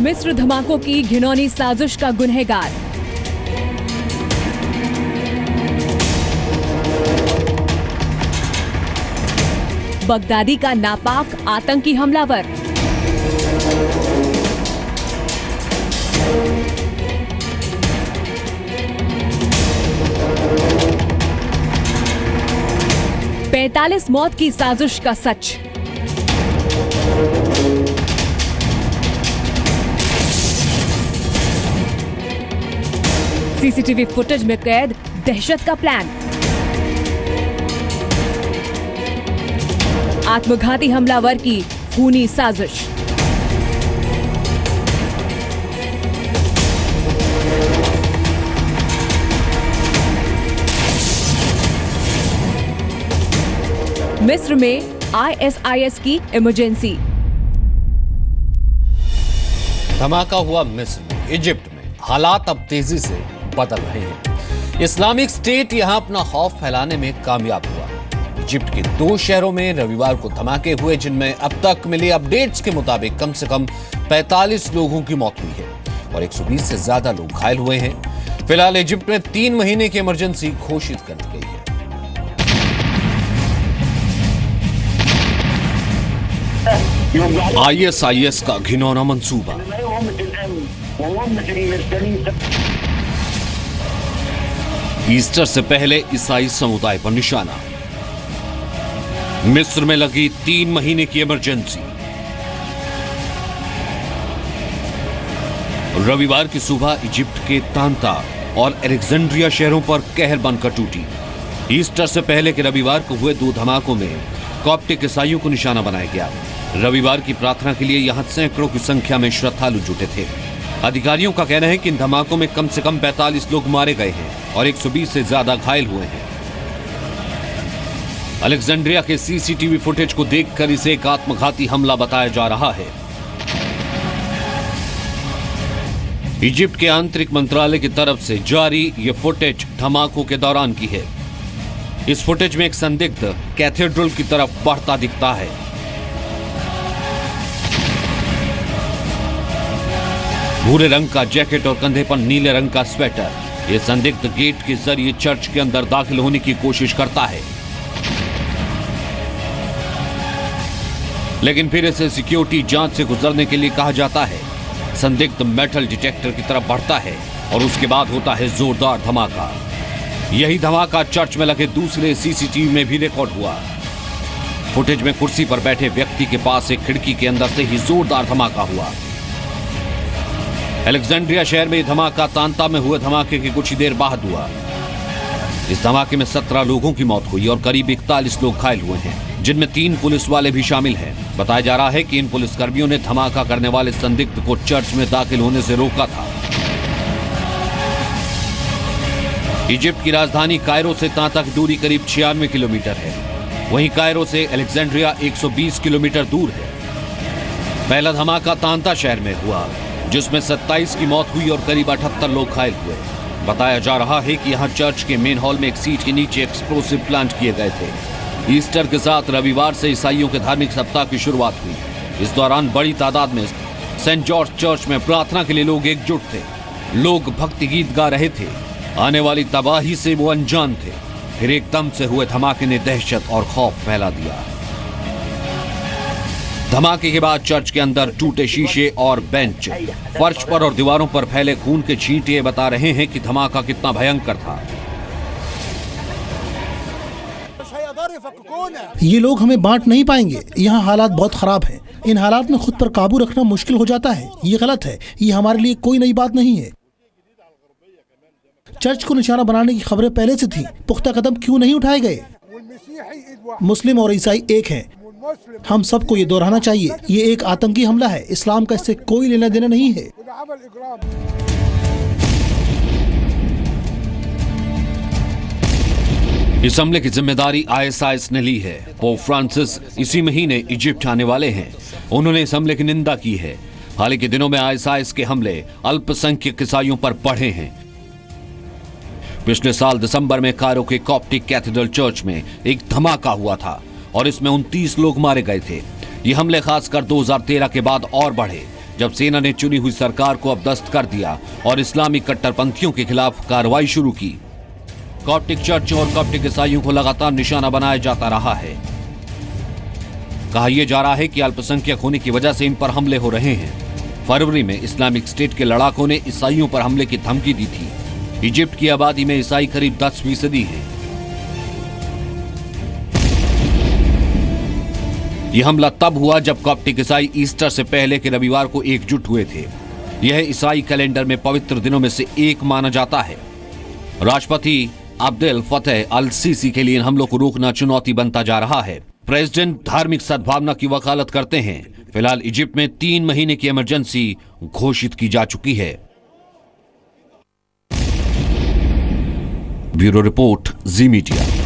मिस्र धमाकों की घिनौनी साजिश का गुनहगार। बगदादी का नापाक आतंकी हमलावर। पैंतालीस मौत की साजिश का सच। सीसीटीवी फुटेज में कैद दहशत का प्लान। आत्मघाती हमलावर की खूनी साजिश। मिस्र में ISIS की इमरजेंसी। धमाका हुआ मिस्र में। इजिप्ट में हालात अब तेजी से बदल रहे हैं। इस्लामिक स्टेट यहां अपना खौफ फैलाने में कामयाब हुआ। इजिप्ट के 2 शहरों में रविवार को धमाके हुए, जिनमें अब तक मिले अपडेट्स के मुताबिक कम से कम 45 लोगों की मौत हुई है और 120 से ज्यादा लोग घायल हुए हैं। फिलहाल इजिप्ट में 3 महीने की इमरजेंसी घोषित कर दी गई है। ISIS का घिनौना मंसूबा। ईस्टर से पहले ईसाई समुदाय पर निशाना। मिस्र में लगी 3 महीने की इमरजेंसी। रविवार की सुबह इजिप्ट के तांता और अलेक्जेंड्रिया शहरों पर कहर बनकर टूटी। ईस्टर से पहले के रविवार को हुए 2 धमाकों में कॉप्टिक ईसाइयों को निशाना बनाया गया। रविवार की प्रार्थना के लिए यहां सैकड़ों की संख्या में श्रद्धालु जुटे थे। अधिकारियों का कहना है कि इन धमाकों में कम से कम 45 लोग मारे गए हैं और 120 से ज्यादा घायल हुए हैं। अलेक्जेंड्रिया के सीसीटीवी फुटेज को देखकर इसे एक आत्मघाती हमला बताया जा रहा है। इजिप्ट के आंतरिक मंत्रालय की तरफ से जारी यह फुटेज धमाकों के दौरान की है। इस फुटेज में एक संदिग्ध कैथेड्रल की तरफ बढ़ता दिखता है। भूरे रंग का जैकेट और कंधे पर नीले रंग का स्वेटर। यह संदिग्ध गेट के जरिए चर्च के अंदर दाखिल होने की कोशिश करता है, लेकिन फिर इसे सिक्योरिटी जांच से गुजरने के लिए कहा जाता है। संदिग्ध मेटल डिटेक्टर की तरफ बढ़ता है और उसके बाद होता है जोरदार धमाका। यही धमाका चर्च में लगे दूसरे सीसीटीवी में भी रिकॉर्ड हुआ। फुटेज में कुर्सी पर बैठे व्यक्ति के पास एक खिड़की के अंदर से ही जोरदार धमाका हुआ। अलेक्जेंड्रिया शहर में धमाका तांता में हुए धमाके की कुछ ही देर बाद हुआ। इस धमाके में 17 लोगों की मौत हुई और करीब 41 लोग घायल हुए हैं, जिनमें 3 पुलिस वाले भी शामिल हैं। बताया जा रहा है कि इन पुलिसकर्मियों ने धमाका करने वाले संदिग्ध को चर्च में दाखिल होने से रोका था। इजिप्ट की राजधानी कायरो से तांता की दूरी करीब 96 किलोमीटर है। वहीं कायरो से अलेक्जेंड्रिया 120 किलोमीटर दूर है। पहला धमाका तांता शहर में हुआ, जिसमें 27 की मौत हुई और करीब 78 लोग घायल हुए। बताया जा रहा है कि यहां चर्च के मेन हॉल में एक सीट के नीचे एक्सप्लोसिव प्लांट किए गए थे। ईस्टर के साथ रविवार से ईसाइयों के धार्मिक सप्ताह की शुरुआत हुई। इस दौरान बड़ी तादाद में सेंट जॉर्ज चर्च में प्रार्थना के लिए लोग एकजुट थे। लोग भक्ति गीत गा रहे थे। आने वाली तबाही से वो अनजान थे। फिर एकदम से हुए धमाके ने दहशत और खौफ फैला दिया। धमाके के बाद चर्च के अंदर टूटे शीशे और बेंच, फर्श पर और दीवारों पर फैले खून के छींटे बता रहे हैं कि धमाका कितना भयंकर था। ये लोग हमें बांट नहीं पाएंगे। यहाँ हालात बहुत खराब हैं। इन हालात में खुद पर काबू रखना मुश्किल हो जाता है। ये गलत है। ये हमारे लिए कोई नई बात नहीं है। चर्च को निशाना बनाने की खबरें पहले से थी। पुख्ता कदम क्यों नहीं उठाए गए? मुस्लिम और ईसाई एक हैं। हम सबको ये दोहराना चाहिए। ये एक आतंकी हमला है। इस्लाम का इससे कोई लेना देना नहीं है। इस हमले की जिम्मेदारी आईएसआईएस ने ली है। पोप फ्रांसिस इसी महीने इजिप्ट आने वाले हैं। उन्होंने इस हमले की निंदा की है। हाल ही के दिनों में आईएसआईएस के हमले अल्पसंख्यक ईसाइयों पर बढ़े हैं। पिछले साल दिसंबर में कायरो के कॉप्टिक कैथेड्रल चर्च में एक धमाका हुआ था और इसमें 29 लोग मारे गए थे। ये हमले खासकर 2013 के बाद और बढ़े, जब सेना ने चुनी हुई सरकार को अपदस्थ कर दिया और इस्लामी कट्टरपंथियों के खिलाफ कार्रवाई शुरू की। कॉप्टिक चर्च और कॉप्टिक ईसाइयों को लगातार निशाना बनाया जाता रहा है। कहा यह जा रहा है कि अल्पसंख्यक होने की वजह से इन पर हमले हो रहे हैं। फरवरी में इस्लामिक स्टेट के लड़ाकों ने ईसाइयों पर हमले की धमकी दी थी। इजिप्ट की आबादी में ईसाई करीब 10% हैं। यह हमला तब हुआ जब कॉप्टिक ईसाई ईस्टर से पहले के रविवार को एकजुट हुए थे। यह ईसाई कैलेंडर में पवित्र दिनों में से एक माना जाता है। राष्ट्रपति अब्देल फतेह अल सीसी के लिए इन हमलों को रोकना चुनौती बनता जा रहा है। प्रेसिडेंट धार्मिक सद्भावना की वकालत करते हैं। फिलहाल इजिप्ट में 3 महीने की इमरजेंसी घोषित की जा चुकी है। ब्यूरो रिपोर्ट, जी मीडिया।